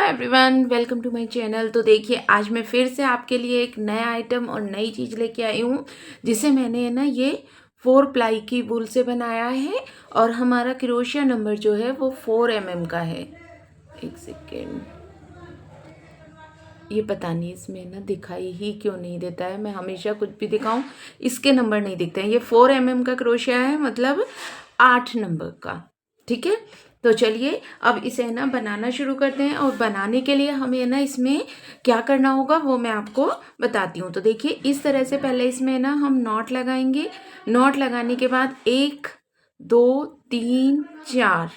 Hi everyone, welcome to my channel. तो देखिए, आज मैं फिर से आपके लिए एक नया आइटम और नई चीज़ लेके आई हूँ, जिसे मैंने ना ये 4 प्लाई की वूल से बनाया है और हमारा क्रोशिया नंबर जो है वो 4 mm का है। एक सेकेंड, ये पता नहीं इसमें ना दिखाई ही क्यों नहीं देता है। मैं हमेशा कुछ भी दिखाऊं इसके नंबर नहीं दिखते हैं। ये 4 mm का क्रोशिया है, मतलब 8 नंबर का। ठीक है, तो चलिए अब इसे ना बनाना शुरू करते हैं। और बनाने के लिए हमें ना इसमें क्या करना होगा वो मैं आपको बताती हूँ। तो देखिए, इस तरह से पहले इसमें ना हम नॉट लगाएंगे। नॉट लगाने के बाद 1 2 3 4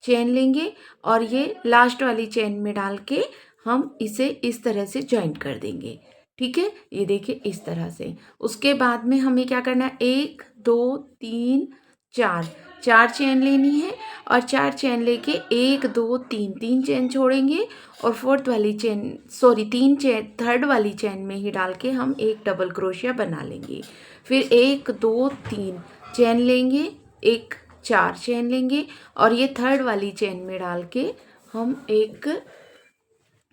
चेन लेंगे और ये लास्ट वाली चेन में डाल के हम इसे इस तरह से जॉइंट कर देंगे। ठीक है, ये देखिए इस तरह से। उसके बाद में हमें क्या करना है, 1 2 3 4 4 चेन लेनी है और 4 चेन लेके 1 2 3 चेन छोड़ेंगे और फोर्थ वाली चेन थर्ड वाली चेन में ही डाल के हम एक डबल क्रोशिया बना लेंगे। फिर 1 2 3 चेन लेंगे, एक 4 चेन लेंगे और ये थर्ड वाली चेन में डाल के हम एक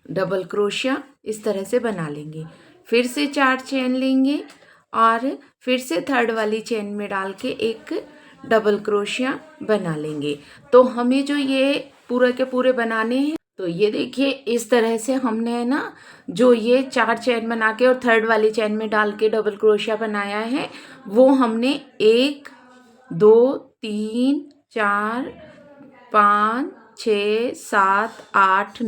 डबल क्रोशिया इस तरह से बना लेंगे। फिर से 4 चेन लेंगे और फिर से थर्ड वाली चेन में डाल के एक डबल क्रोशिया बना लेंगे। तो हमें जो ये पूरे के पूरे बनाने हैं, तो ये देखिए इस तरह से हमने ना जो ये 4 चेन बना के और थर्ड वाली चेन में डाल के डबल क्रोशिया बनाया है, वो हमने 1 2 3 4 5 6 7 8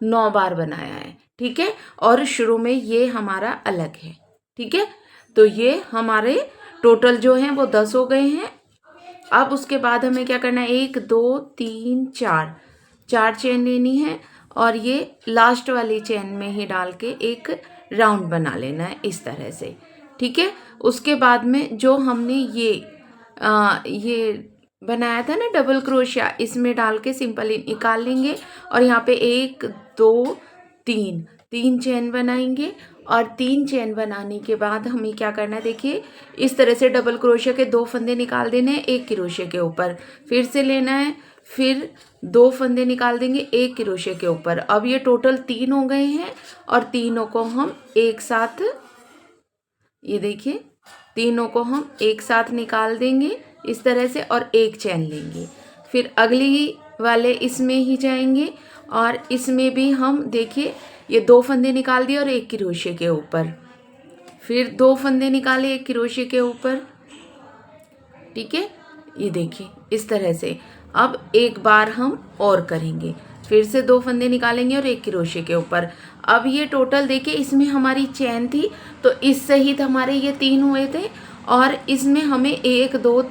9 बार बनाया है। ठीक है, और शुरू में ये हमारा अलग है। ठीक है, तो ये हमारे टोटल जो हैं वो 10 हो गए हैं। अब उसके बाद हमें क्या करना है, 1 2 3 4 चेन लेनी है और ये लास्ट वाली चेन में ही डाल के एक राउंड बना लेना है इस तरह से। ठीक है, उसके बाद में जो हमने ये बनाया था ना डबल क्रोशिया, इसमें डाल के सिंपली निकाल लेंगे और यहाँ पे 1 2 3 चेन बनाएंगे। और 3 चेन बनाने के बाद हमें क्या करना है, देखिए इस तरह से डबल क्रोशिया के 2 फंदे निकाल देने हैं एक क्रोशिया के ऊपर, फिर से लेना है, फिर 2 फंदे निकाल देंगे एक क्रोशिया के ऊपर। अब ये टोटल 3 हो गए हैं और तीनों को हम एक साथ, ये देखिए तीनों को हम एक साथ निकाल देंगे इस तरह से और एक चेन लेंगे। फिर अगली वाले इसमें ही जाएंगे और इसमें भी हम देखिए ये 2 फंदे निकाल दिए और एक क्रोशिया के ऊपर, फिर 2 फंदे निकाले एक क्रोशिया के ऊपर। ठीक है, ये देखिए इस तरह से। अब एक बार हम और करेंगे, फिर से 2 फंदे निकालेंगे और एक क्रोशिया के ऊपर। अब ये टोटल देखिए इसमें हमारी चेन थी तो इस सहित हमारे ये 3 हुए थे और इसमें हमें 1 2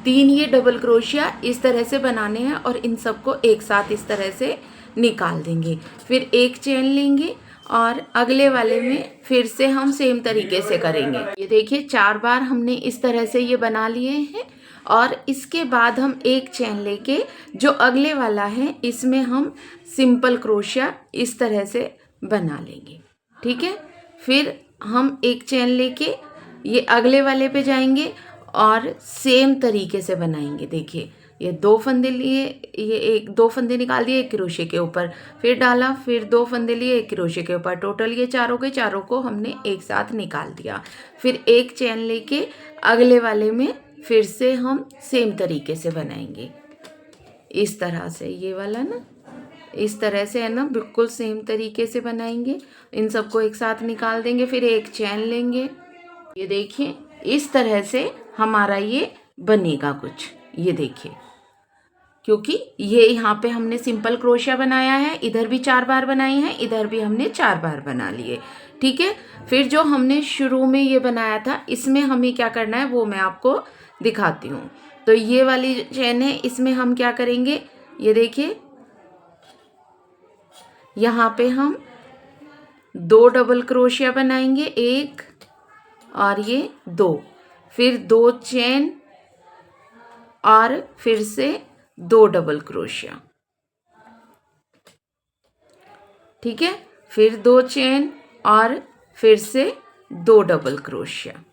3 ये डबल क्रोशिया इस तरह से बनाने हैं और इन सबको एक साथ इस तरह से निकाल देंगे। फिर एक चेन लेंगे और अगले वाले में फिर से हम सेम तरीके से करेंगे। ये देखिए 4 बार हमने इस तरह से ये बना लिए हैं और इसके बाद हम एक चेन लेके जो अगले वाला है इसमें हम सिंपल क्रोशिया इस तरह से बना लेंगे। ठीक है, फिर हम एक चेन लेके ये अगले वाले पे जाएंगे और सेम तरीके से बनाएंगे। देखिए ये 2 फंदे लिए, ये 2 फंदे निकाल दिए एक क्रोशिया के ऊपर, फिर डाला, फिर 2 फंदे लिए एक क्रोशिया के ऊपर, टोटल ये 4 हो गए। चारों को हमने एक साथ निकाल दिया। फिर एक चेन लेके अगले वाले में फिर से हम सेम तरीके से बनाएंगे इस तरह से। ये वाला ना इस तरह से है ना, बिल्कुल सेम तरीके से बनाएंगे। इन सबको एक साथ निकाल देंगे, फिर एक चेन लेंगे। ये देखिए इस तरह से हमारा ये बनेगा कुछ। ये देखिए, क्योंकि ये यहाँ पे हमने सिंपल क्रोशिया बनाया है, इधर भी 4 बार बनाई है, इधर भी हमने 4 बार बना लिए। ठीक है, फिर जो हमने शुरू में ये बनाया था इसमें हमें क्या करना है वो मैं आपको दिखाती हूँ। तो ये वाली चेन है, इसमें हम क्या करेंगे, ये देखिए यहाँ पे हम 2 डबल क्रोशिया बनाएंगे, 1 और ये 2, फिर 2 चेन और फिर से 2 डबल क्रोशिया। ठीक है, फिर 2 चेन और फिर से 2 डबल क्रोशिया,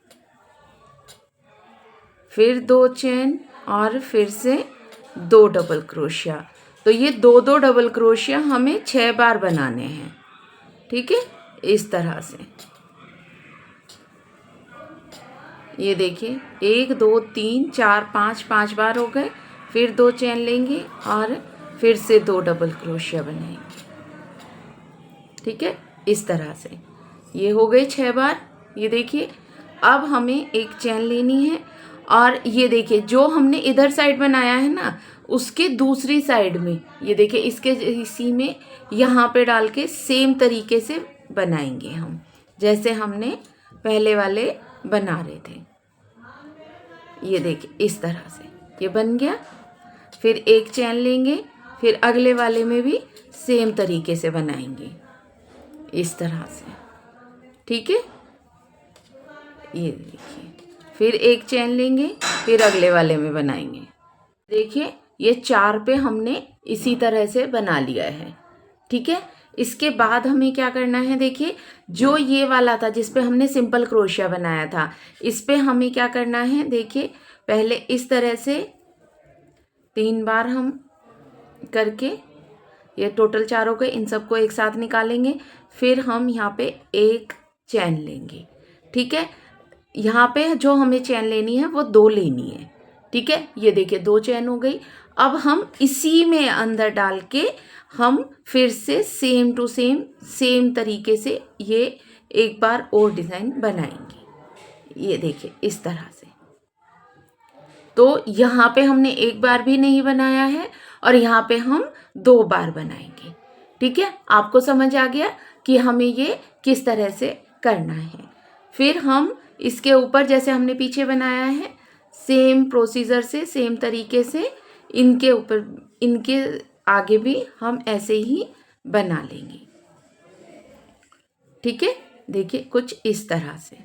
फिर 2 चेन और फिर से 2 डबल क्रोशिया। तो ये दो दो डबल क्रोशिया हमें 6 बार बनाने हैं। ठीक है, इस तरह से ये देखिए 1 2 3 4 5 5 बार हो गए। फिर 2 चेन लेंगे और फिर से 2 डबल क्रोशिया बनाएंगे। ठीक है, इस तरह से ये हो गए 6 बार। ये देखिए अब हमें एक चेन लेनी है और ये देखिए जो हमने इधर साइड बनाया है ना, उसके दूसरी साइड में ये देखिए इसके इसी में यहाँ पे डाल के सेम तरीके से बनाएंगे हम, जैसे हमने पहले वाले बना रहे थे। ये देखिए इस तरह से ये बन गया। फिर एक चेन लेंगे, फिर अगले वाले में भी सेम तरीके से बनाएंगे इस तरह से। ठीक है, ये देखिए फिर एक चेन लेंगे, फिर अगले वाले में बनाएंगे। देखिए ये 4 पे हमने इसी तरह से बना लिया है। ठीक है, इसके बाद हमें क्या करना है, देखिए जो ये वाला था जिस पे हमने सिंपल क्रोशिया बनाया था, इस पे हमें क्या करना है, देखिए पहले इस तरह से 3 बार हम करके, ये टोटल 4 हो गए, इन सबको एक साथ निकालेंगे। फिर हम यहाँ पे एक चैन लेंगे। ठीक है, यहाँ पे जो हमें चैन लेनी है वो 2 लेनी है। ठीक है, ये देखिए 2 चैन हो गई। अब हम इसी में अंदर डाल के हम फिर से सेम टू सेम तरीके से ये एक बार और डिज़ाइन बनाएंगे। ये देखिए इस तरह से। तो यहाँ पे हमने एक बार भी नहीं बनाया है और यहाँ पे हम 2 बार बनाएंगे। ठीक है, आपको समझ आ गया कि हमें ये किस तरह से करना है। फिर हम इसके ऊपर जैसे हमने पीछे बनाया है, सेम प्रोसीजर से सेम तरीके से इनके ऊपर, इनके आगे भी हम ऐसे ही बना लेंगे। ठीक है, देखिए कुछ इस तरह से।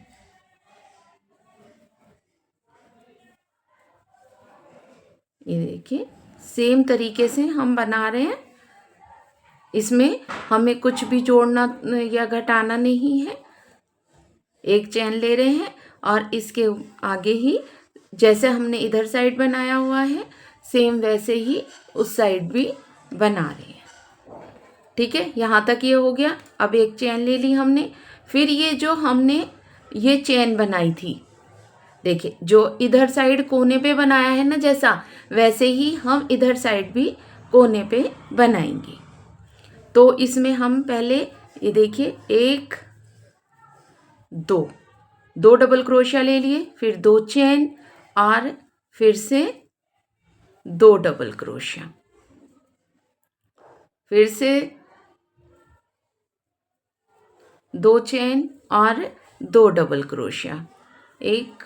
ये देखिए सेम तरीके से हम बना रहे हैं। इसमें हमें कुछ भी जोड़ना या घटाना नहीं है। एक चैन ले रहे हैं और इसके आगे ही जैसे हमने इधर साइड बनाया हुआ है, सेम वैसे ही उस साइड भी बना रहे हैं। ठीक है, यहाँ तक ये हो गया। अब एक चैन ले ली हमने। फिर ये जो हमने ये चैन बनाई थी, देखिए जो इधर साइड कोने पे बनाया है ना, जैसा वैसे ही हम इधर साइड भी कोने पे बनाएंगे। तो इसमें हम पहले ये देखिए 1 2 डबल क्रोशिया ले लिए, फिर 2 चेन और फिर से 2 डबल क्रोशिया, फिर से 2 चेन और 2 डबल क्रोशिया, एक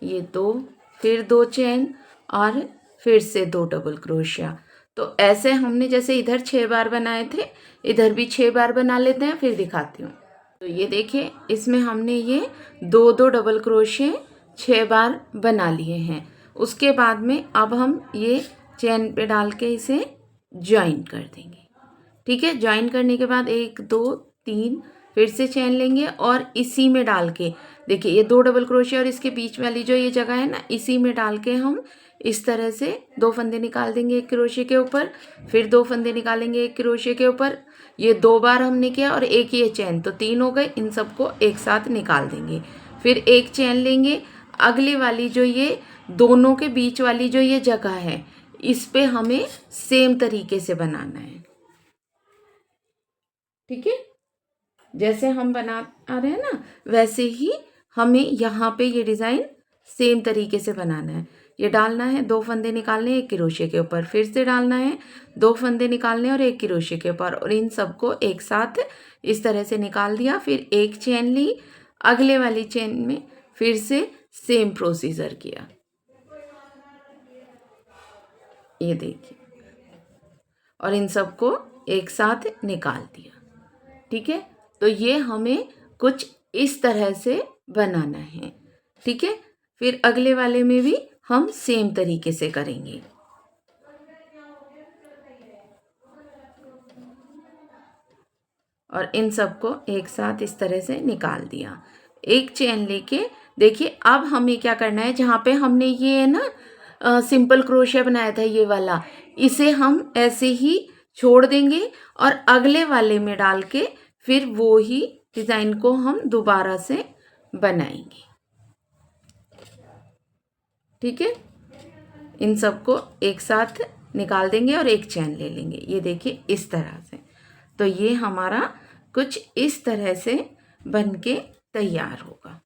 ये 2, फिर 2 चेन और फिर से 2 डबल क्रोशिया। तो ऐसे हमने जैसे इधर 6 बार बनाए थे, इधर भी 6 बार बना लेते हैं, फिर दिखाती हूँ। तो ये देखिए इसमें हमने ये 2 डबल क्रोशिया 6 बार बना लिए हैं। उसके बाद में अब हम ये चेन पे डाल के इसे ज्वाइन कर देंगे। ठीक है, ज्वाइन करने के बाद 1 2 3 फिर से चेन लेंगे और इसी में डाल के देखिए ये 2 डबल क्रोशिया और इसके बीच वाली जो ये जगह है ना, इसी में डाल के हम इस तरह से 2 फंदे निकाल देंगे एक क्रोशिया के ऊपर, फिर 2 फंदे निकालेंगे एक क्रोशिया के ऊपर। ये 2 बार हमने किया और एक ये चैन, तो 3 हो गए। इन सबको एक साथ निकाल देंगे। फिर एक चैन लेंगे, अगली वाली जो ये दोनों के बीच वाली जो ये जगह है, इस पे हमें सेम तरीके से बनाना है। ठीक है, जैसे हम बना रहे हैं ना, वैसे ही हमें यहाँ पे ये डिज़ाइन सेम तरीके से बनाना है। ये डालना है, 2 फंदे निकालने एक क्रोशिया के ऊपर, फिर से डालना है, 2 फंदे निकालने और एक क्रोशिया के ऊपर, और इन सबको एक साथ इस तरह से निकाल दिया। फिर एक चेन ली, अगले वाली चेन में फिर से सेम प्रोसीजर किया। ये देखिए, और इन सबको एक साथ निकाल दिया। ठीक है, तो ये हमें कुछ इस तरह से बनाना है। ठीक है, फिर अगले वाले में भी हम सेम तरीके से करेंगे। और इन सबको एक साथ इस तरह से निकाल दिया। एक चेन लेके देखिए अब हमें क्या करना है, जहाँ पे हमने ये है ना सिंपल क्रोशिया बनाया था ये वाला, इसे हम ऐसे ही छोड़ देंगे और अगले वाले में डाल के फिर वो ही डिज़ाइन को हम दोबारा से बनाएंगे। ठीक है, इन सबको एक साथ निकाल देंगे और एक चैन ले लेंगे। ये देखिए इस तरह से। तो ये हमारा कुछ इस तरह से बन के तैयार होगा।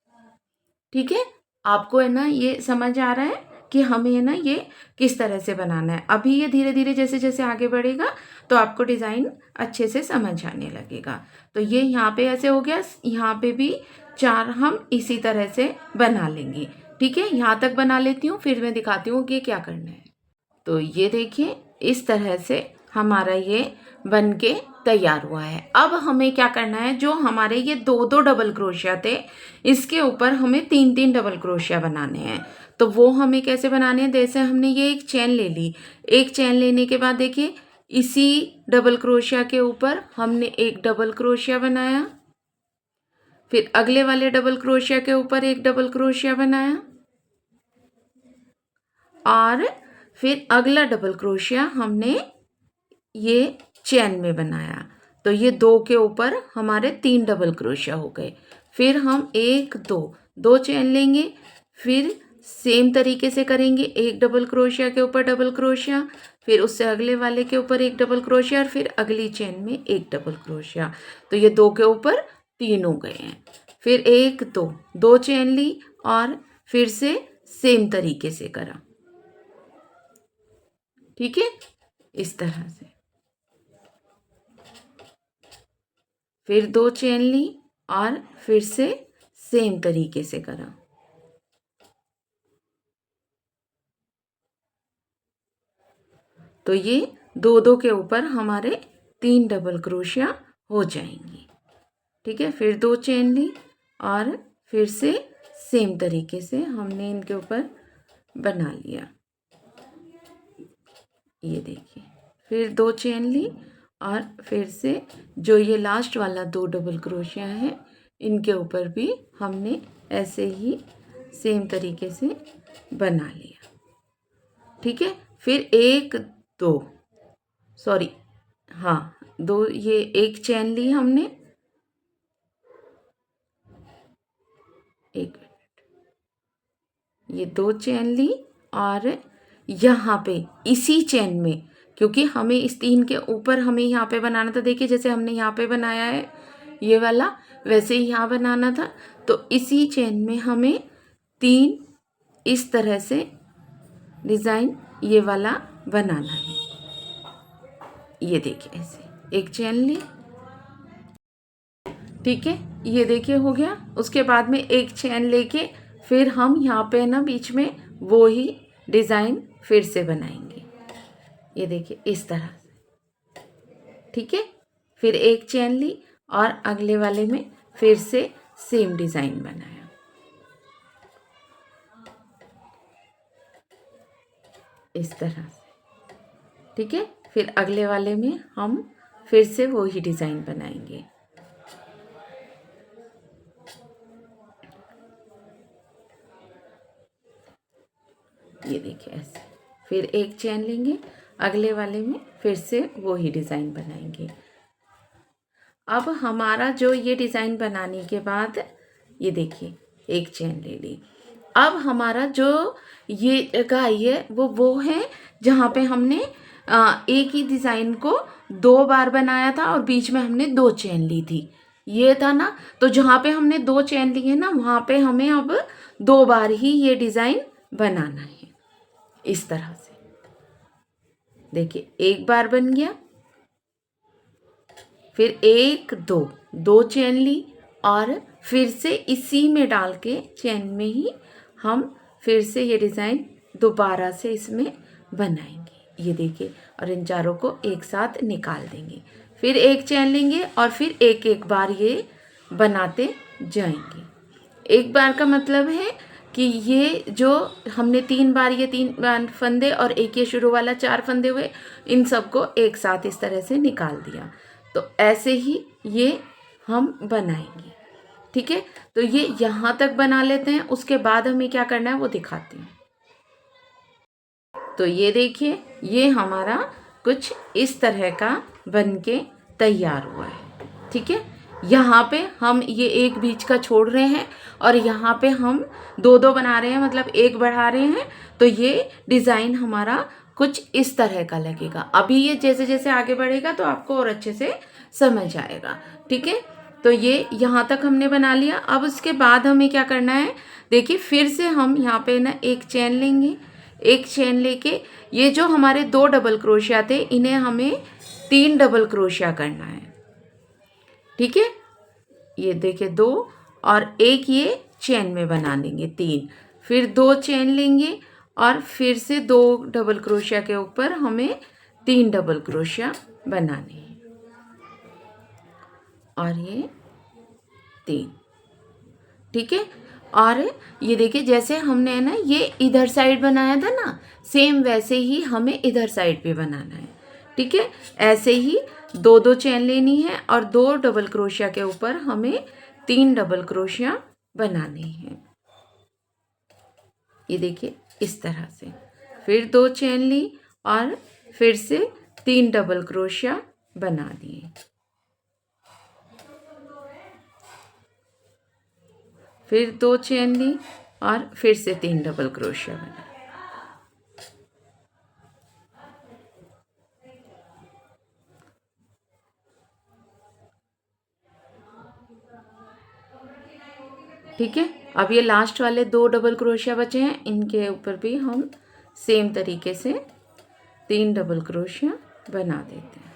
ठीक है, आपको है ना ये समझ आ रहा है कि हमें है ना ये किस तरह से बनाना है। अभी ये धीरे धीरे जैसे जैसे आगे बढ़ेगा तो आपको डिज़ाइन अच्छे से समझ आने लगेगा। तो ये यहाँ पे ऐसे हो गया, यहाँ पे भी 4 हम इसी तरह से बना लेंगे। ठीक है, यहाँ तक बना लेती हूँ, फिर मैं दिखाती हूँ कि क्या करना है। तो ये देखिए इस तरह से हमारा ये बन के तैयार हुआ है। अब हमें क्या करना है, जो हमारे ये 2-2 डबल क्रोशिया थे इसके ऊपर हमें 3-3 डबल क्रोशिया बनाने हैं। तो वो हमें कैसे बनाने हैं, जैसे हमने ये एक चेन ले ली, एक चेन लेने के बाद देखिए इसी डबल क्रोशिया के ऊपर हमने एक डबल क्रोशिया बनाया, फिर अगले वाले डबल क्रोशिया के ऊपर एक डबल क्रोशिया बनाया और फिर अगला डबल क्रोशिया हमने ये चेन में बनाया। तो ये 2 के ऊपर हमारे 3 डबल क्रोशिया हो गए। फिर हम 1-2 चेन लेंगे, फिर सेम तरीके से करेंगे, एक डबल क्रोशिया के ऊपर डबल क्रोशिया, फिर उससे अगले वाले के ऊपर एक डबल क्रोशिया और फिर अगली चेन में एक डबल क्रोशिया। तो ये 2 के ऊपर 3 हो गए हैं। फिर 1-2 चेन ली और फिर से सेम तरीके से करा। ठीक है, इस तरह से फिर 2 चेन ली और फिर से सेम तरीके से करा। तो ये 2-2 के ऊपर हमारे 3 डबल क्रोशिया हो जाएंगी। ठीक है, फिर 2 चेन ली और फिर से सेम तरीके से हमने इनके ऊपर बना लिया। ये देखिए, फिर 2 चेन ली और फिर से जो ये लास्ट वाला 2 डबल क्रोशिया है इनके ऊपर भी हमने ऐसे ही सेम तरीके से बना लिया। ठीक है, फिर 1-2 सॉरी हाँ 2 ये एक चेन ली हमने, एक मिनट, ये 2 चेन ली और यहाँ पे इसी चेन में, क्योंकि हमें इस 3 के ऊपर हमें यहाँ पे बनाना था, देखिए जैसे हमने यहाँ पे बनाया है ये वाला वैसे ही यहाँ बनाना था। तो इसी चेन में हमें 3 इस तरह से डिज़ाइन ये वाला बनाना है। ये देखिए ऐसे एक चेन ली। ठीक है, ये देखिए हो गया। उसके बाद में एक चेन लेके फिर हम यहाँ पे ना बीच में वो ही डिज़ाइन फिर से बनाएंगे। ये देखिए इस तरह से। ठीक है, फिर एक चेन ली और अगले वाले में फिर से सेम डिज़ाइन बनाया। इस तरह से। ठीक है, फिर अगले वाले में हम फिर से वो ही डिज़ाइन बनाएंगे। ये देखिए ऐसे, फिर एक चेन लेंगे, अगले वाले में फिर से वो ही डिज़ाइन बनाएंगे। अब हमारा जो ये डिज़ाइन बनाने के बाद ये देखिए एक चेन ले ली। अब हमारा जो ये जगह आई है वो है जहाँ पे हमने एक ही डिज़ाइन को 2 बार बनाया था और बीच में हमने 2 चेन ली थी, ये था ना। तो जहाँ पे हमने 2 चेन लिए ना वहाँ पे हमें अब 2 बार ही ये डिज़ाइन बनाना है। इस तरह से देखिए एक बार बन गया, फिर 1-2 चेन ली और फिर से इसी में डाल के चेन में ही हम फिर से ये डिज़ाइन दोबारा से इसमें बनाएंगे। ये देखिए, और इन चारों को एक साथ निकाल देंगे, फिर एक चेन लेंगे और फिर एक एक बार ये बनाते जाएंगे। एक बार का मतलब है कि ये जो हमने 3 बार ये 3 फंदे और एक ये शुरू वाला 4 फंदे हुए, इन सबको एक साथ इस तरह से निकाल दिया। तो ऐसे ही ये हम बनाएंगे। ठीक है, तो ये यहाँ तक बना लेते हैं, उसके बाद हमें क्या करना है वो दिखाते हैं। तो ये देखिए ये हमारा कुछ इस तरह का बन के तैयार हुआ है। ठीक है, यहाँ पे हम ये एक बीच का छोड़ रहे हैं और यहाँ पे हम दो दो बना रहे हैं, मतलब एक बढ़ा रहे हैं, तो ये डिज़ाइन हमारा कुछ इस तरह का लगेगा। अभी ये जैसे जैसे आगे बढ़ेगा तो आपको और अच्छे से समझ आएगा। ठीक है, तो ये यहाँ तक हमने बना लिया। अब उसके बाद हमें क्या करना है, देखिए फिर से हम यहाँ पे ना एक चेन लेंगे। एक चेन लेके ये जो हमारे 2 डबल क्रोशिया थे, इन्हें हमें 3 डबल क्रोशिया करना है। ठीक है, ये देखिए 2 और एक ये चेन में बना लेंगे 3, फिर 2 चेन लेंगे और फिर से 2 डबल क्रोशिया के ऊपर हमें 3 डबल क्रोशिया बनाने हैं और ये 3। ठीक है, और ये देखिए जैसे हमने ना ये इधर साइड बनाया था ना, सेम वैसे ही हमें इधर साइड पे बनाना है। ठीक है, ऐसे ही 2 चेन लेनी है और 2 डबल क्रोशिया के ऊपर हमें 3 डबल क्रोशिया बनाने हैं। ये देखिए इस तरह से, फिर 2 चेन ली और फिर से 3 डबल क्रोशिया बना दिए, फिर 2 चेन ली और फिर से 3 डबल क्रोशिया बना। ठीक है, अब ये लास्ट वाले 2 डबल क्रोशिया बचे हैं, इनके ऊपर भी हम सेम तरीके से 3 डबल क्रोशिया बना देते हैं।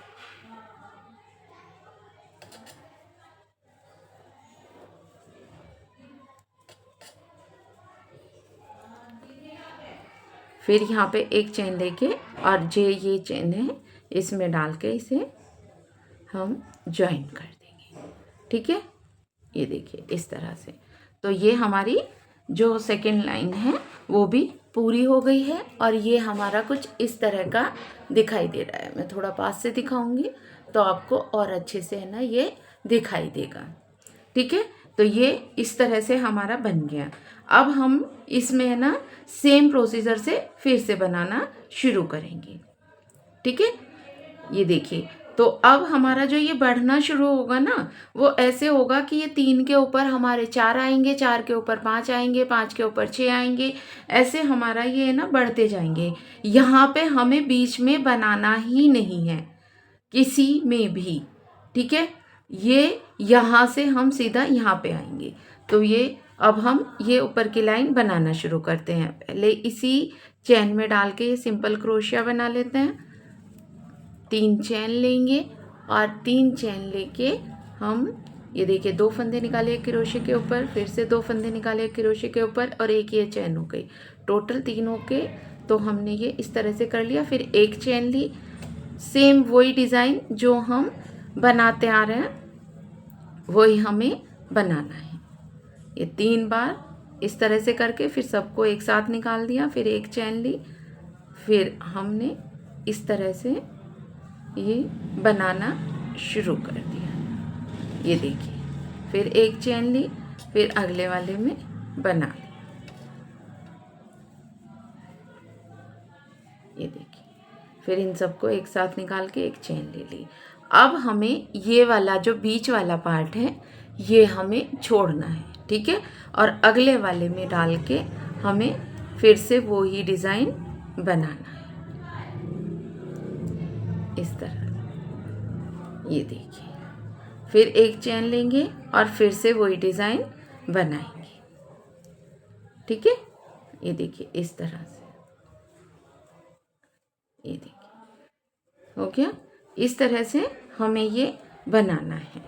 फिर यहाँ पे एक चेन लेके और ये चेन है, इसमें डाल के इसे हम ज्वाइन कर देंगे। ठीक है, ये देखिए इस तरह से। तो ये हमारी जो सेकेंड लाइन है वो भी पूरी हो गई है और ये हमारा कुछ इस तरह का दिखाई दे रहा है। मैं थोड़ा पास से दिखाऊंगी तो आपको और अच्छे से है ना ये दिखाई देगा। ठीक है, तो ये इस तरह से हमारा बन गया। अब हम इसमें है ना सेम प्रोसीजर से फिर से बनाना शुरू करेंगे। ठीक है, ये देखिए, तो अब हमारा जो ये बढ़ना शुरू होगा ना, वो ऐसे होगा कि ये 3 के ऊपर हमारे 4 आएंगे, 4 के ऊपर 5 आएंगे, 5 के ऊपर 6 आएंगे, ऐसे हमारा ये है ना बढ़ते जाएंगे। यहाँ पे हमें बीच में बनाना ही नहीं है किसी में भी। ठीक है, ये यहाँ से हम सीधा यहाँ पे आएंगे। तो ये अब हम ये ऊपर की लाइन बनाना शुरू करते हैं। पहले इसी चेन में डाल के ये सिंपल क्रोशिया बना लेते हैं। 3 चेन लेंगे और 3 चेन लेके हम ये देखिए 2 फंदे निकाले एक क्रोशिया के ऊपर, फिर से 2 फंदे निकाले एक क्रोशिया के ऊपर और एक ये चेन हो गई, टोटल 3 हो के। तो हमने ये इस तरह से कर लिया। फिर एक चेन ली, सेम वही डिज़ाइन जो हम बनाते आ रहे हैं वही हमें बनाना है। ये 3 बार इस तरह से करके फिर सबको एक साथ निकाल दिया, फिर एक चेन ली, फिर हमने इस तरह से ये बनाना शुरू कर दिया। ये देखिए, फिर एक चेन ली, फिर अगले वाले में बना ली। ये देखिए, फिर इन सबको एक साथ निकाल के एक चेन ले ली। अब हमें ये वाला जो बीच वाला पार्ट है ये हमें छोड़ना है। ठीक है, और अगले वाले में डाल के हमें फिर से वो ही डिज़ाइन बनाना है इस तरह। ये देखिए, फिर एक चेन लेंगे और फिर से वही डिज़ाइन बनाएंगे। ठीक है, ये देखिए इस तरह से। ये देखिए हो गया। इस तरह से हमें ये बनाना है।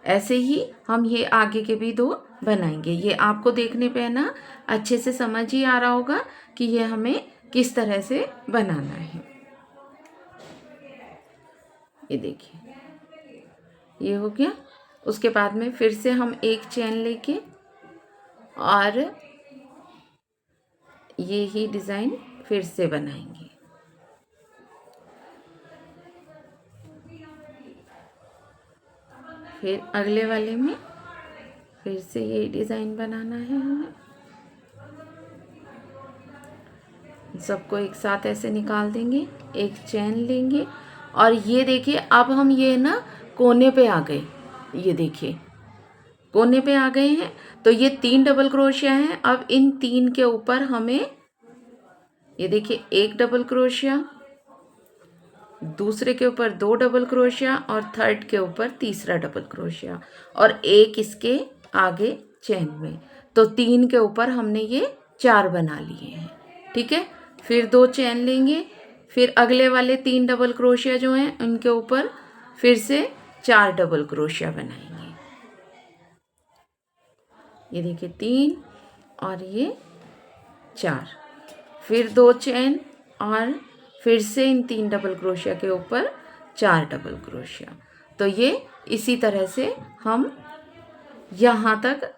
ऐसे ही हम ये आगे के भी 2 बनाएंगे। ये आपको देखने पे ना अच्छे से समझ ही आ रहा होगा कि ये हमें किस तरह से बनाना है। ये देखिए, ये हो गया। उसके बाद में फिर से हम एक चेन लेके और ये ही डिज़ाइन फिर से बनाएंगे। फिर अगले वाले में फिर से ये डिज़ाइन बनाना है हमें। सबको एक साथ ऐसे निकाल देंगे, एक चेन लेंगे और ये देखिए अब हम ये ना कोने पे आ गए, ये देखिए कोने पे आ गए हैं। तो ये 3 डबल क्रोशिया हैं। अब इन 3 के ऊपर हमें ये देखिए एक डबल क्रोशिया, दूसरे के ऊपर 2 डबल क्रोशिया और थर्ड के ऊपर तीसरा डबल क्रोशिया और एक इसके आगे चेन में। तो 3 के ऊपर हमने ये 4 बना लिए हैं। ठीक है, फिर 2 चेन लेंगे, फिर अगले वाले 3 डबल क्रोशिया जो हैं उनके ऊपर फिर से 4 डबल क्रोशिया बनाएंगे। ये देखिए 3 और ये 4, फिर 2 चेन और फिर से इन 3 डबल क्रोशिया के ऊपर 4 डबल क्रोशिया। तो ये इसी तरह से हम यहाँ तक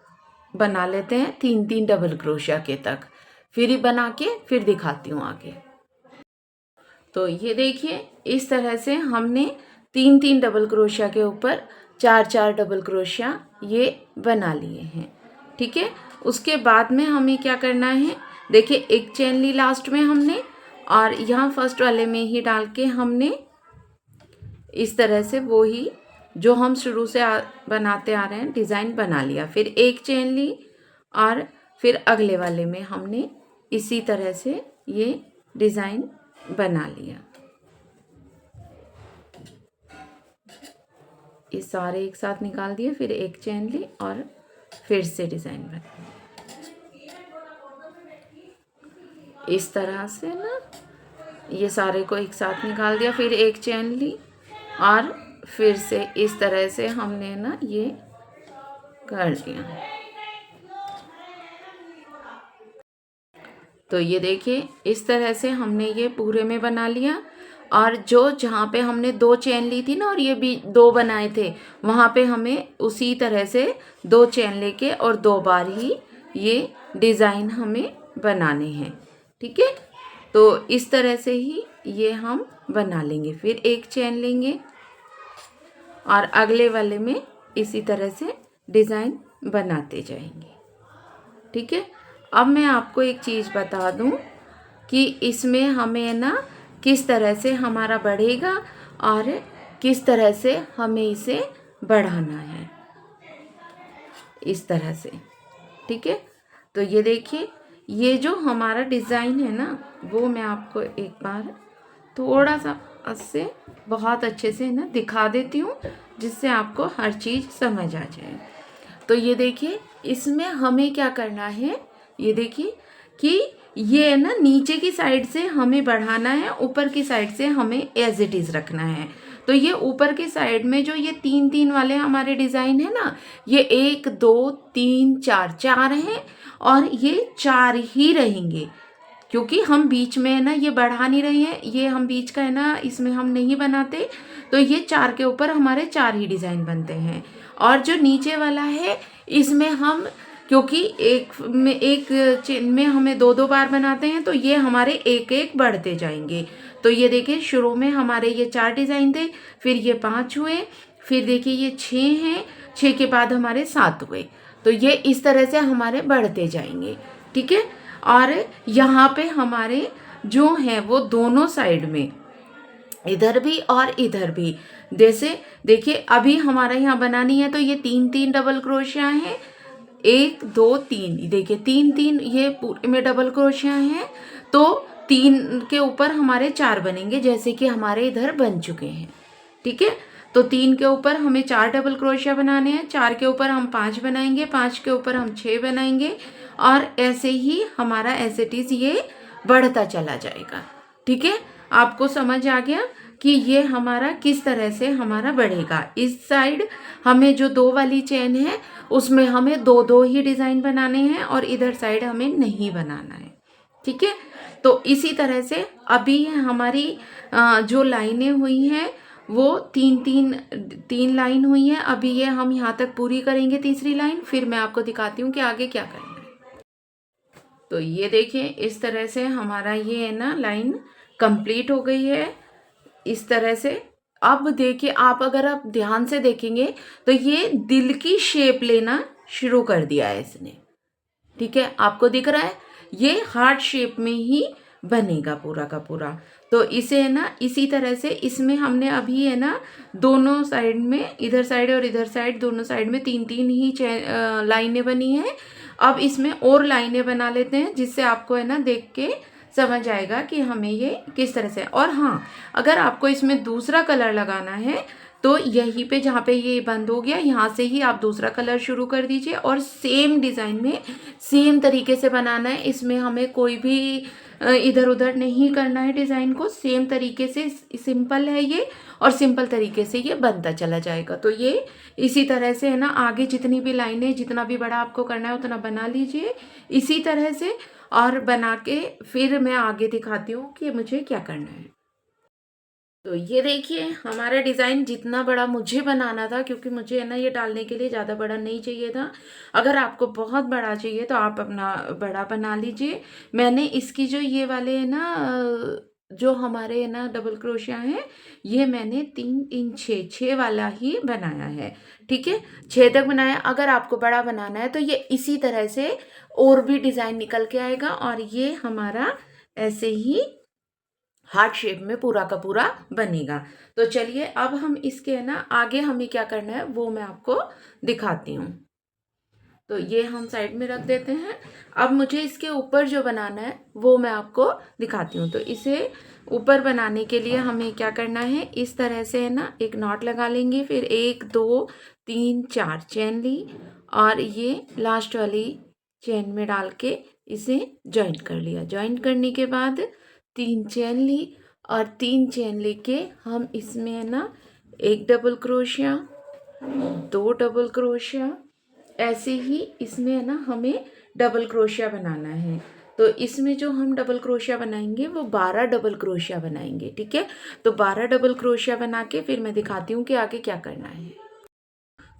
बना लेते हैं 3-3 डबल क्रोशिया के तक। फिर बना के फिर दिखाती हूँ आगे। तो ये देखिए इस तरह से हमने 3-3 डबल क्रोशिया के ऊपर 4-4 डबल क्रोशिया ये बना लिए हैं। ठीक है, उसके बाद में हमें क्या करना है, देखिए एक चेन ली लास्ट में हमने और यहाँ फर्स्ट वाले में ही डाल के हमने इस तरह से वो ही जो हम शुरू से बनाते आ रहे हैं डिज़ाइन बना लिया। फिर एक चेन ली और फिर अगले वाले में हमने इसी तरह से ये डिज़ाइन बना लिया। ये सारे एक साथ निकाल दिए, फिर एक चेन ली और फिर से डिज़ाइन बना इस तरह से ना। ये सारे को एक साथ निकाल दिया, फिर एक चेन ली और फिर से इस तरह से हमने ना ये कर दिया। तो ये देखिए इस तरह से हमने ये पूरे में बना लिया। और जो जहाँ पे हमने 2 चेन ली थी ना और ये भी 2 बनाए थे, वहाँ पे हमें उसी तरह से 2 चेन लेके और 2 बार ही ये डिज़ाइन हमें बनाने हैं। ठीक है, तो इस तरह से ही ये हम बना लेंगे। फिर एक चेन लेंगे और अगले वाले में इसी तरह से डिज़ाइन बनाते जाएंगे। ठीक है, अब मैं आपको एक चीज़ बता दूं कि इसमें हमें ना किस तरह से हमारा बढ़ेगा और किस तरह से हमें इसे बढ़ाना है, इस तरह से। ठीक है, तो ये देखिए ये जो हमारा डिज़ाइन है ना वो मैं आपको एक बार थोड़ा सा इससे बहुत अच्छे से ना दिखा देती हूँ जिससे आपको हर चीज़ समझ आ जाए। तो ये देखिए इसमें हमें क्या करना है, ये देखिए कि ये ना नीचे की साइड से हमें बढ़ाना है, ऊपर की साइड से हमें एज इट इज़ रखना है। तो ये ऊपर की साइड में जो ये 3-3 वाले हमारे डिज़ाइन है ना, ये 1 2 3 4 हैं और ये 4 ही रहेंगे क्योंकि हम बीच में है ना ये बढ़ा नहीं रहे हैं, ये हम बीच का है ना इसमें हम नहीं बनाते। तो ये 4 के ऊपर हमारे 4 ही डिज़ाइन बनते हैं। और जो नीचे वाला है इसमें हम क्योंकि एक चेन में हमें 2-2 बार बनाते हैं तो ये हमारे एक एक बढ़ते जाएंगे। तो ये देखिए शुरू में हमारे ये 4 डिज़ाइन थे, फिर ये 5 हुए, फिर देखिए ये 6 हैं, 6 के बाद हमारे 7 हुए। तो ये इस तरह से हमारे बढ़ते जाएंगे। ठीक है, और यहाँ पे हमारे जो हैं वो दोनों साइड में इधर भी और इधर भी, जैसे देखिए अभी हमारा यहाँ बनानी है तो ये 3-3 डबल क्रोशिया हैं, 1 2 3, देखिए 3-3 ये पूरे में डबल क्रोशिया हैं। तो 3 के ऊपर हमारे 4 बनेंगे जैसे कि हमारे इधर बन चुके हैं। ठीक है, तो 3 के ऊपर हमें 4 डबल क्रोशिया बनाने हैं, 4 के ऊपर हम 5 बनाएंगे, 5 के ऊपर हम 6 बनाएंगे और ऐसे ही हमारा एज इट इज़ ये बढ़ता चला जाएगा। ठीक है, आपको समझ आ गया कि ये हमारा किस तरह से हमारा बढ़ेगा। इस साइड हमें जो 2 वाली चेन है उसमें हमें 2-2 ही डिज़ाइन बनाने हैं और इधर साइड हमें नहीं बनाना है। ठीक है, तो इसी तरह से अभी हमारी जो लाइनें हुई हैं वो 3 लाइन हुई हैं। अभी ये हम यहाँ तक पूरी करेंगे तीसरी लाइन, फिर मैं आपको दिखाती हूँ कि आगे क्या करना है। तो ये देखिए इस तरह से हमारा ये है ना लाइन कंप्लीट हो गई है इस तरह से। अब देखिए आप अगर आप ध्यान से देखेंगे तो ये दिल की शेप लेना शुरू कर दिया है इसने। ठीक है, आपको दिख रहा है ये हार्ट शेप में ही बनेगा पूरा का पूरा। तो इसे है ना इसी तरह से इसमें हमने अभी है ना दोनों साइड में, इधर साइड और इधर साइड दोनों साइड में 3-3 ही लाइनें बनी हैं। अब इसमें और लाइनें बना लेते हैं जिससे आपको है ना देख के समझ आएगा कि हमें ये किस तरह से। और हाँ, अगर आपको इसमें दूसरा कलर लगाना है तो यहीं पे जहाँ पे ये बंद हो गया यहाँ से ही आप दूसरा कलर शुरू कर दीजिए और सेम डिज़ाइन में सेम तरीके से बनाना है। इसमें हमें कोई भी इधर उधर नहीं करना है डिज़ाइन को, सेम तरीके से सिंपल है ये और सिंपल तरीके से ये बनता चला जाएगा। तो ये इसी तरह से है ना आगे जितनी भी लाइनें, जितना भी बड़ा आपको करना है उतना बना लीजिए इसी तरह से, और बना के फिर मैं आगे दिखाती हूँ कि मुझे क्या करना है। तो ये देखिए हमारा डिज़ाइन जितना बड़ा मुझे बनाना था, क्योंकि मुझे है ना ये डालने के लिए ज़्यादा बड़ा नहीं चाहिए था। अगर आपको बहुत बड़ा चाहिए तो आप अपना बड़ा बना लीजिए। मैंने इसकी जो ये वाले है ना जो हमारे है ना डबल क्रोशिया हैं, ये मैंने 3 3 6 वाला ही बनाया है। ठीक है, 6 तक बनाया। अगर आपको बड़ा बनाना है तो ये इसी तरह से और भी डिज़ाइन निकल के आएगा और ये हमारा ऐसे ही हार्ट शेप में पूरा का पूरा बनेगा। तो चलिए अब हम इसके है ना आगे हमें क्या करना है वो मैं आपको दिखाती हूँ। तो ये हम साइड में रख देते हैं। अब मुझे इसके ऊपर जो बनाना है वो मैं आपको दिखाती हूँ। तो इसे ऊपर बनाने के लिए हमें क्या करना है, इस तरह से है ना एक नॉट लगा लेंगे, फिर 1 2 3 4 चेन ली और ये लास्ट वाली चेन में डाल के इसे जॉइंट कर लिया। जॉइंट करने के बाद 3 चेन ली और 3 चेन लेके हम इसमें है ना 1 डबल क्रोशिया, 2 डबल क्रोशिया, ऐसे ही इसमें है ना हमें डबल क्रोशिया बनाना है। तो इसमें जो हम डबल क्रोशिया बनाएंगे वो 12 डबल क्रोशिया बनाएंगे। ठीक है, तो 12 डबल क्रोशिया बना के फिर मैं दिखाती हूँ कि आगे क्या करना है।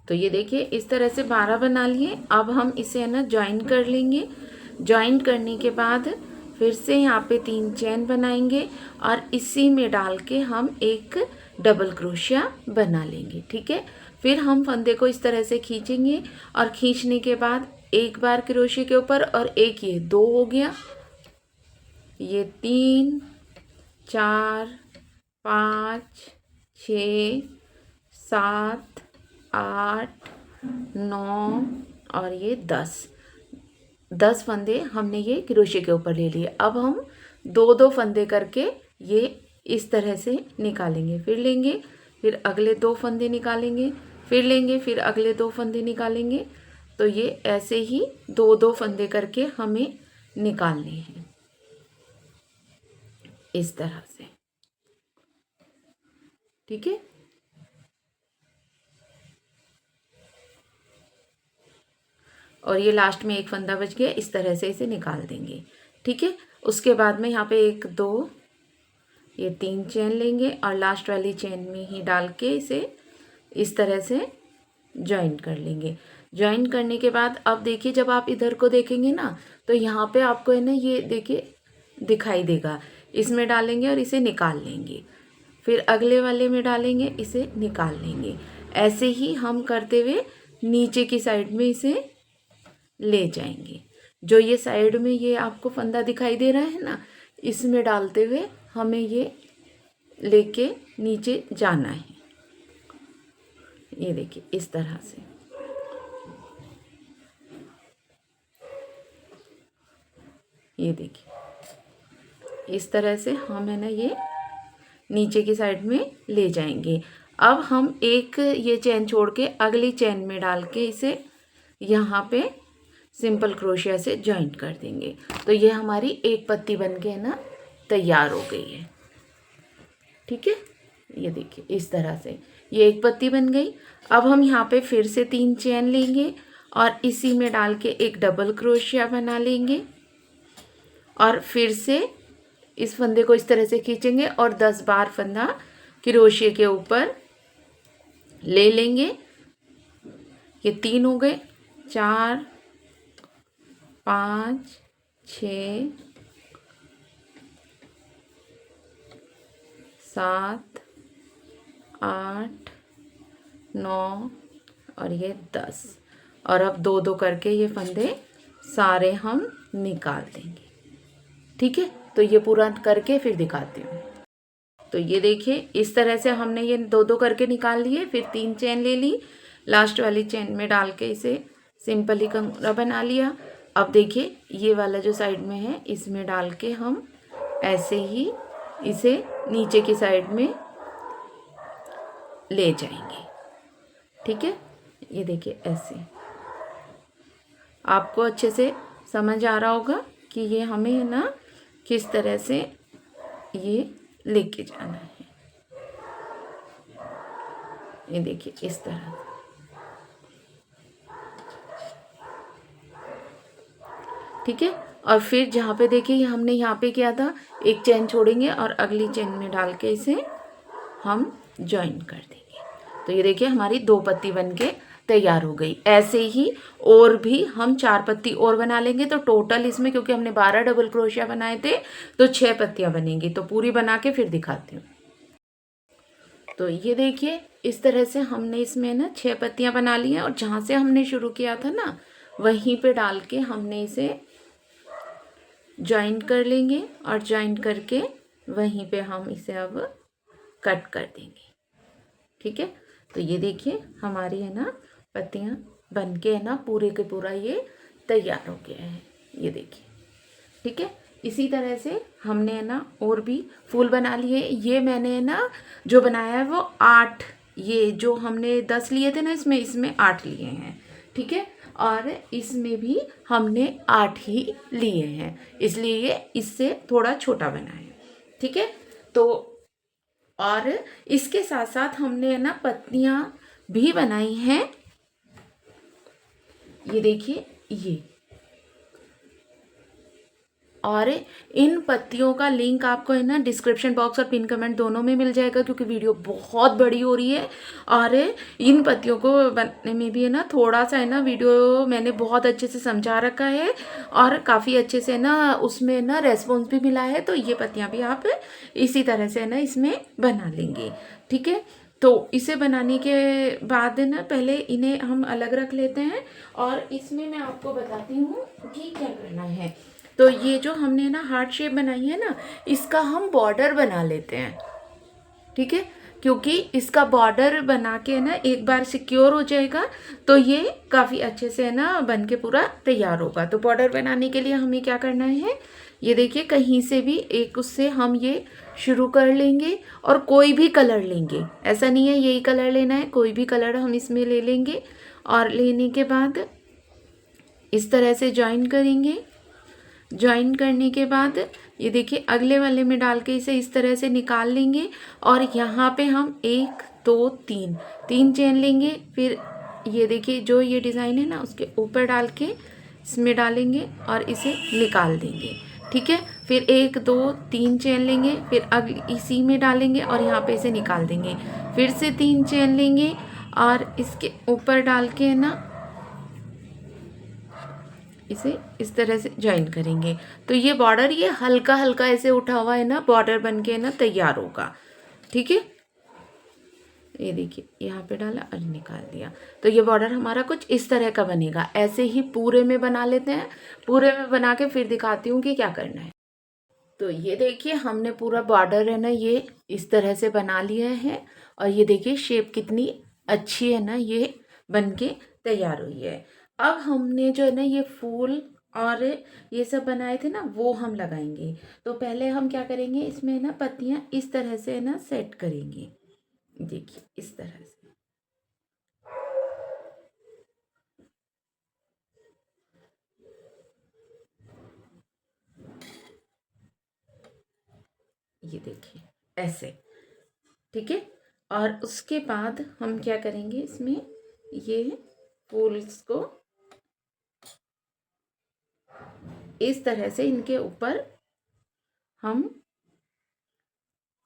तो ये देखिए इस तरह से 12 बना लिए। अब हम इसे है ना ज्वाइन कर लेंगे। ज्वाइन करने के बाद फिर से यहाँ पे 3 चेन बनाएंगे और इसी में डाल के हम एक डबल क्रोशिया बना लेंगे। ठीक है, फिर हम फंदे को इस तरह से खींचेंगे और खींचने के बाद एक बार क्रोशिया के ऊपर और एक ये 2 हो गया, ये 3 4 5 6 7 8 9 और ये 10 फंदे हमने ये क्रोशिया के ऊपर ले लिए। अब हम 2 फंदे करके ये इस तरह से निकालेंगे, फिर लेंगे, फिर अगले 2 फंदे निकालेंगे, फिर लेंगे, फिर अगले 2 फंदे निकालेंगे। तो ये ऐसे ही 2 फंदे करके हमें निकालने हैं इस तरह से। ठीक है, और ये लास्ट में एक फंदा बच गया, इस तरह से इसे निकाल देंगे। ठीक है, उसके बाद में यहाँ पे 1 2 ये 3 चेन लेंगे और लास्ट वाली चेन में ही डाल के इसे इस तरह से ज्वाइन कर लेंगे। ज्वाइन करने के बाद अब देखिए जब आप इधर को देखेंगे ना तो यहाँ पे आपको है ना ये देखिए दिखाई देगा, इसमें डालेंगे और इसे निकाल लेंगे, फिर अगले वाले में डालेंगे, इसे निकाल लेंगे। ऐसे ही हम करते हुए नीचे की साइड में इसे ले जाएंगे। जो ये साइड में ये आपको फंदा दिखाई दे रहा है ना, इसमें डालते हुए हमें ये लेके नीचे जाना है। ये देखिए इस तरह से। ये देखिए इस तरह से हम है ना ये नीचे की साइड में ले जाएंगे। अब हम एक ये चेन छोड़ के अगली चेन में डाल के इसे यहाँ पे सिंपल क्रोशिया से जॉइंट कर देंगे। तो ये हमारी एक पत्ती बन के है ना तैयार हो गई है। ठीक है, ये देखिए इस तरह से ये एक पत्ती बन गई। अब हम यहाँ पे फिर से 3 चेन लेंगे और इसी में डाल के एक डबल क्रोशिया बना लेंगे और फिर से इस फंदे को इस तरह से खींचेंगे और 10 बार फंदा क्रोशिया के ऊपर ले लेंगे। ये 3 हो गए, 4 5 6 7 8 9 और ये 10। और अब 2 करके ये फंदे सारे हम निकाल देंगे। ठीक है, तो ये पूरा करके फिर दिखाती हूँ। तो ये देखिए इस तरह से हमने ये 2-2 करके निकाल लिए, फिर 3 चेन ले ली, लास्ट वाली चेन में डाल के इसे सिंपल ही कंगूरा बना लिया। अब देखिए ये वाला जो साइड में है इसमें डाल के हम ऐसे ही इसे नीचे की साइड में ले जाएंगे। ठीक है, ये देखिए ऐसे आपको अच्छे से समझ आ रहा होगा कि ये हमें है ना किस तरह से ये लेके जाना है। ये देखिए इस तरह, ठीक है। और फिर जहाँ पे देखिए ये हमने यहाँ पे किया था, एक चेन छोड़ेंगे और अगली चेन में डाल के इसे हम जॉइन कर देंगे। तो ये देखिए हमारी 2 पत्ती बन के तैयार हो गई। ऐसे ही और भी हम 4 पत्ती और बना लेंगे। तो टोटल इसमें क्योंकि हमने 12 डबल क्रोशिया बनाए थे तो 6 पत्तियां बनेंगी। तो पूरी बना के फिर दिखाती हूँ। तो ये देखिए इस तरह से हमने इसमें ना 6 पत्तियां बना ली हैं और जहाँ से हमने शुरू किया था ना वहीं पे डाल के हमने इसे ज्वाइन कर लेंगे और ज्वाइन करके वहीं पे हम इसे अब कट कर देंगे। ठीक है, तो ये देखिए हमारी है ना पत्तियां बन के है ना पूरे के पूरा ये तैयार हो गया है। ये देखिए, ठीक है। इसी तरह से हमने है ना और भी फूल बना लिए। ये मैंने है ना जो बनाया है वो 8, ये जो हमने 10 लिए थे ना इसमें 8 लिए हैं। ठीक है, और इसमें भी हमने 8 ही लिए हैं, इसलिए ये इससे थोड़ा छोटा बना है। ठीक है, तो और इसके साथ साथ हमने है ना पत्तियां भी बनाई हैं। ये देखिए ये, और इन पत्तियों का लिंक आपको है ना डिस्क्रिप्शन बॉक्स और पिन कमेंट दोनों में मिल जाएगा क्योंकि वीडियो बहुत बड़ी हो रही है। और इन पत्तियों को बनने में भी है ना थोड़ा सा है ना वीडियो मैंने बहुत अच्छे से समझा रखा है और काफ़ी अच्छे से ना उसमें ना रेस्पॉन्स भी मिला है। तो ये पत्तियाँ भी आप इसी तरह से है ना इसमें बना लेंगे। ठीक है, तो इसे बनाने के बाद ना पहले इन्हें हम अलग रख लेते हैं और इसमें मैं आपको बताती हूँ कि क्या करना है। तो ये जो हमने ना हार्ट शेप बनाई है ना इसका हम बॉर्डर बना लेते हैं। ठीक है, क्योंकि इसका बॉर्डर बना के ना एक बार सिक्योर हो जाएगा तो ये काफ़ी अच्छे से है ना बन के पूरा तैयार होगा। तो बॉर्डर बनाने के लिए हमें क्या करना है, ये देखिए कहीं से भी एक उससे हम ये शुरू कर लेंगे और कोई भी कलर लेंगे, ऐसा नहीं है यही कलर लेना है, कोई भी कलर हम इसमें ले लेंगे और लेने के बाद इस तरह से ज्वाइन करेंगे। ज्वाइन करने के बाद ये देखिए अगले वाले में डाल के इसे इस तरह से निकाल लेंगे और यहाँ पे हम 1 2 3 चेन लेंगे। फिर ये देखिए जो ये डिज़ाइन है ना उसके ऊपर डाल के इसमें डालेंगे और इसे निकाल देंगे। ठीक है, फिर 1 2 3 चेन लेंगे, फिर अगली इसी में डालेंगे और यहाँ पे इसे निकाल देंगे। फिर से 3 चेन लेंगे और इसके ऊपर डाल के है ना इसे इस तरह से ज्वाइन करेंगे। तो ये बॉर्डर ये हल्का हल्का ऐसे उठा हुआ है ना बॉर्डर बन के ना तैयार होगा। ठीक है, ये देखिए यहाँ पे डाला और निकाल दिया। तो ये बॉर्डर हमारा कुछ इस तरह का बनेगा। ऐसे ही पूरे में बना लेते हैं। पूरे में बना के फिर दिखाती हूँ कि क्या करना है। तो ये देखिए हमने पूरा बॉर्डर है ना ये इस तरह से बना लिया है और ये देखिए शेप कितनी अच्छी है ना ये बन के तैयार हुई है। अब हमने जो है ना ये फूल और ये सब बनाए थे ना वो हम लगाएंगे। तो पहले हम क्या करेंगे, इसमें ना पत्तियां इस तरह से है ना सेट करेंगे। देखिए इस तरह से, ये देखिए ऐसे। ठीक है, और उसके बाद हम क्या करेंगे, इसमें ये फूल्स को इस तरह से इनके ऊपर हम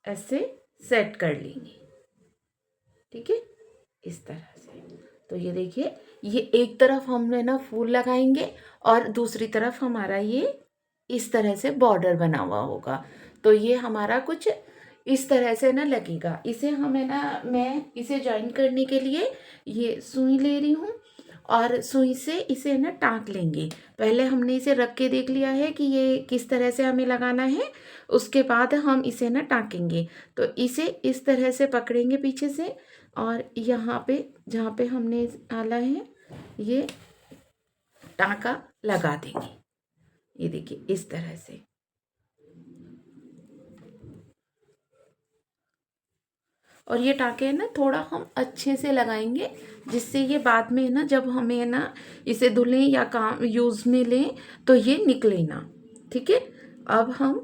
ऐसे सेट कर लेंगे। ठीक है, इस तरह से। तो ये देखिए ये एक तरफ हमने ना फूल लगाएंगे और दूसरी तरफ हमारा ये इस तरह से बॉर्डर बना हुआ होगा। तो ये हमारा कुछ इस तरह से ना लगेगा। इसे हमें ना मैं इसे ज्वाइन करने के लिए ये सुई ले रही हूँ और सुई से इसे ना टाँक लेंगे। पहले हमने इसे रख के देख लिया है कि ये किस तरह से हमें लगाना है, उसके बाद हम इसे ना टाँकेंगे। तो इसे इस तरह से पकड़ेंगे पीछे से और यहाँ पे जहाँ पे हमने डाला है ये टाँका लगा देंगे। ये देखिए इस तरह से। और ये टाँके है ना थोड़ा हम अच्छे से लगाएंगे, जिससे ये बाद में ना जब हमें है ना इसे धुलें या काम यूज़ में लें तो ये निकले ना। ठीक है, अब हम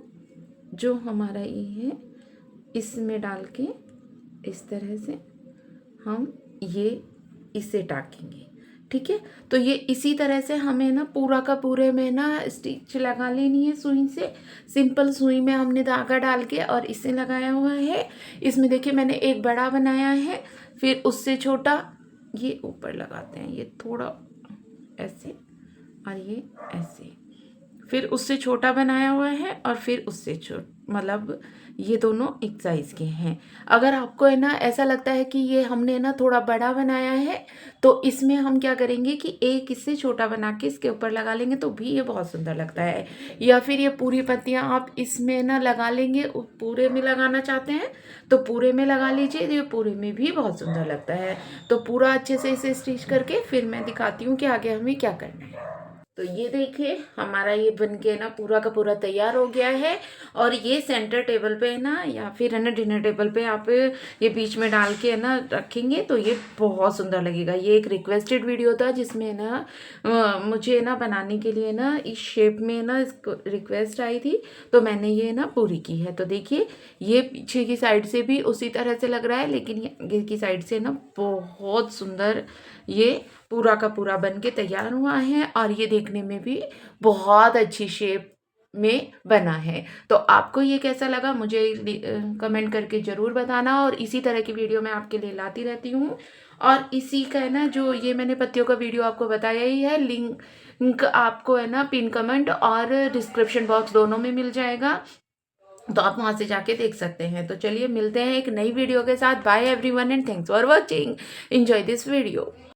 जो हमारा ये है इसमें डाल के इस तरह से हम ये इसे टाँकेंगे। ठीक है, तो ये इसी तरह से हमें ना पूरा का पूरे में ना स्टिच लगा लेनी है सुई से। सिंपल सुई में हमने धागा डाल के और इसे लगाया हुआ है। इसमें देखिए मैंने एक बड़ा बनाया है, फिर उससे छोटा ये ऊपर लगाते हैं, ये थोड़ा ऐसे और ये ऐसे, फिर उससे छोटा बनाया हुआ है और फिर उससे मतलब ये दोनों एक साइज़ के हैं। अगर आपको है ना ऐसा लगता है कि ये हमने ना थोड़ा बड़ा बनाया है तो इसमें हम क्या करेंगे कि एक इससे छोटा बना के इसके ऊपर लगा लेंगे तो भी ये बहुत सुंदर लगता है। या फिर ये पूरी पत्तियां आप इसमें ना लगा लेंगे, पूरे में लगाना चाहते हैं तो पूरे में लगा लीजिए, ये पूरे में भी बहुत सुंदर लगता है। तो पूरा अच्छे से इसे स्टिच करके फिर मैं दिखाती हूँ कि आगे हमें क्या करना है। तो ये देखिए हमारा ये बन के ना पूरा का पूरा तैयार हो गया है। और ये सेंटर टेबल पे है ना या फिर है ना डिनर टेबल पे आप ये बीच में डाल के है ना रखेंगे तो ये बहुत सुंदर लगेगा। ये एक रिक्वेस्टेड वीडियो था जिसमें ना मुझे ना बनाने के लिए ना इस शेप में ना इसको रिक्वेस्ट आई थी, तो मैंने ये ना पूरी की है। तो देखिए ये पीछे की साइड से भी उसी तरह से लग रहा है, लेकिन ये आगे की साइड से ना बहुत सुंदर ये पूरा का पूरा बन के तैयार हुआ है और ये देखने में भी बहुत अच्छी शेप में बना है। तो आपको ये कैसा लगा मुझे कमेंट करके ज़रूर बताना। और इसी तरह की वीडियो मैं आपके लिए लाती रहती हूँ। और इसी का है ना जो ये मैंने पत्तियों का वीडियो आपको बताया ही है, लिंक आपको है ना पिन कमेंट और डिस्क्रिप्शन बॉक्स दोनों में मिल जाएगा, तो आप वहाँ से जाके देख सकते हैं। तो चलिए मिलते हैं एक नई वीडियो के साथ। Bye everyone and thanks for watching. Enjoy this video.